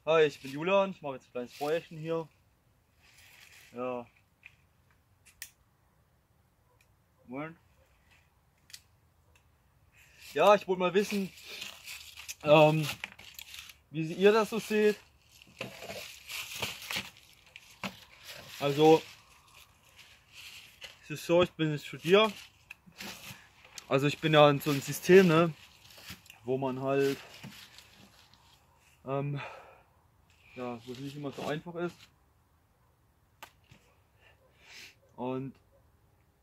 Hi, ich bin Julian, ich mache jetzt ein kleines Feuerchen hier. Ja. Moment. Ja, ich wollte mal wissen, wie ihr das so seht. Also, es ist so, ich bin jetzt Studier. Also ich bin ja in so einem System, ne, wo man halt, ja, wo es nicht immer so einfach ist. Und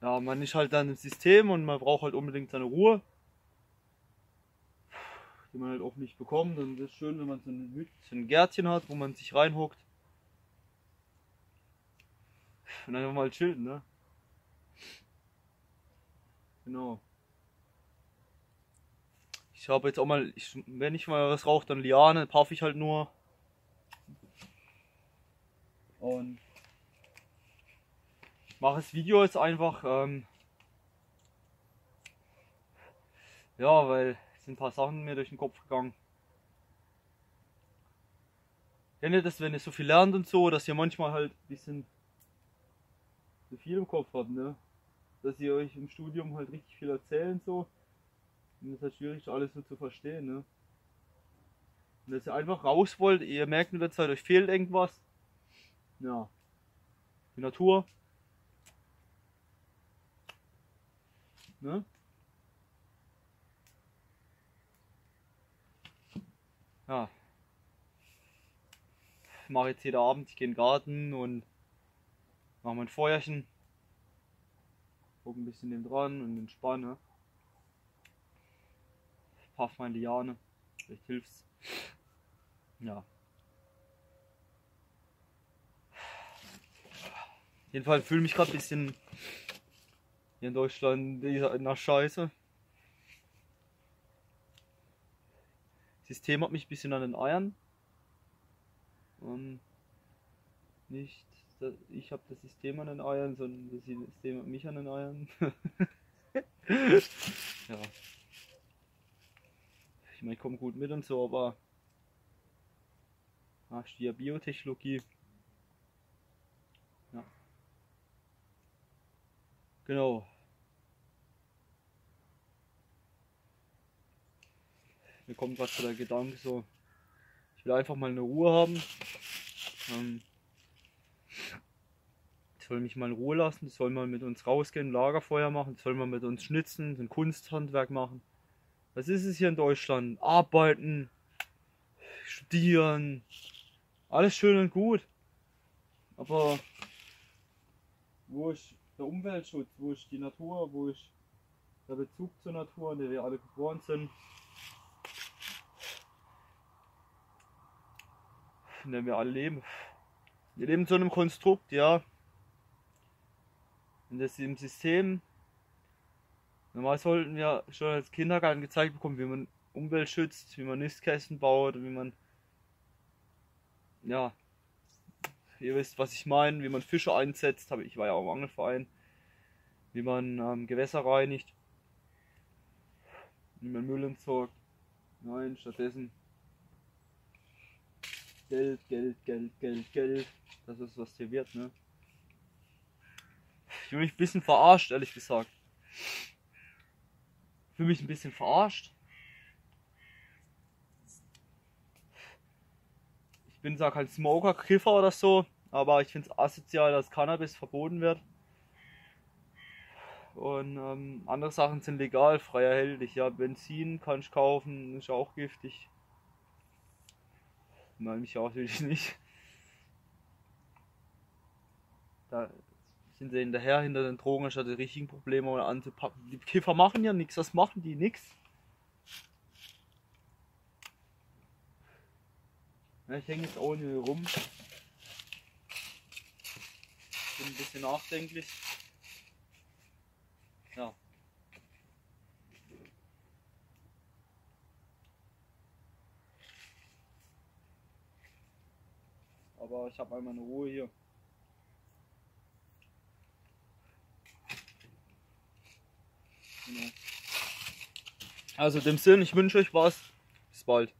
ja, man ist halt dann im System und man braucht halt unbedingt seine Ruhe, die man halt auch nicht bekommt. Und es ist schön, wenn man so ein Gärtchen hat, wo man sich reinhockt und einfach mal chillen, ne? Genau. Ich habe jetzt auch mal, wenn ich mal was rauche, dann Liane, paufe ich halt nur. Und ich mache das Video jetzt einfach, ja, weil es sind ein paar Sachen mir durch den Kopf gegangen. Kennt ihr das, wenn ihr so viel lernt und so, dass ihr manchmal halt ein bisschen zu viel im Kopf habt, ne? Dass ihr euch im Studium halt richtig viel erzählt und so. Und es ist halt schwierig, alles so zu verstehen, ne? Und dass ihr einfach raus wollt, ihr merkt mit der Zeit, euch fehlt irgendwas. Ja, die Natur, ne? Ja, mache jetzt jeden Abend, ich gehe in den Garten und mache mein Feuerchen. Guck ein bisschen neben dran und entspanne. Paff meine Liane, vielleicht hilft's. Ja. Jedenfalls fühle mich gerade ein bisschen hier in Deutschland nach Scheiße. Das System hat mich ein bisschen an den Eiern. Und nicht, ich habe das System an den Eiern, sondern das System hat mich an den Eiern. Ja. Ich meine, ich komme gut mit und so, aber ich studiere Biotechnologie. Ja. Genau. Mir kommt gerade so der Gedanke so, ich will einfach mal eine Ruhe haben. Die soll mich mal in Ruhe lassen, die soll mal mit uns rausgehen, Lagerfeuer machen, die soll mal mit uns schnitzen, ein Kunsthandwerk machen. Was ist es hier in Deutschland? Arbeiten, studieren, alles schön und gut. Aber wo ist der Umweltschutz, wo ist die Natur, wo ist der Bezug zur Natur, in der wir alle geboren sind, in der wir alle leben. Wir leben in so einem Konstrukt, ja, in dem System. Normal sollten wir schon als Kindergarten gezeigt bekommen, wie man Umwelt schützt, wie man Nistkästen baut, wie man, ja, ihr wisst, was ich meine, wie man Fische einsetzt, ich war ja auch im Angelverein, wie man Gewässer reinigt, wie man Müll entsorgt. Nein, stattdessen Geld, Geld, Geld, Geld, Geld. Das ist, was hier wird, ne? Ich fühle mich ein bisschen verarscht, ehrlich gesagt. Ich fühle mich ein bisschen verarscht. Ich bin zwar kein Smoker, Kiffer oder so, aber ich finde es asozial, dass Cannabis verboten wird. Und andere Sachen sind legal, frei erhältlich. Ja, Benzin kann ich kaufen, ist auch giftig. Nein, mich auch natürlich nicht. Da sind sie hinterher hinter den Drogen, anstatt die richtigen Probleme anzupacken. Die Kiffer machen ja nichts, was machen die? Nix. Ja, ich hänge jetzt auch hier rum. Bin ein bisschen nachdenklich. Ja. Aber ich habe einmal eine Ruhe hier. Genau. Also in dem Sinn, ich wünsche euch was. Bis bald.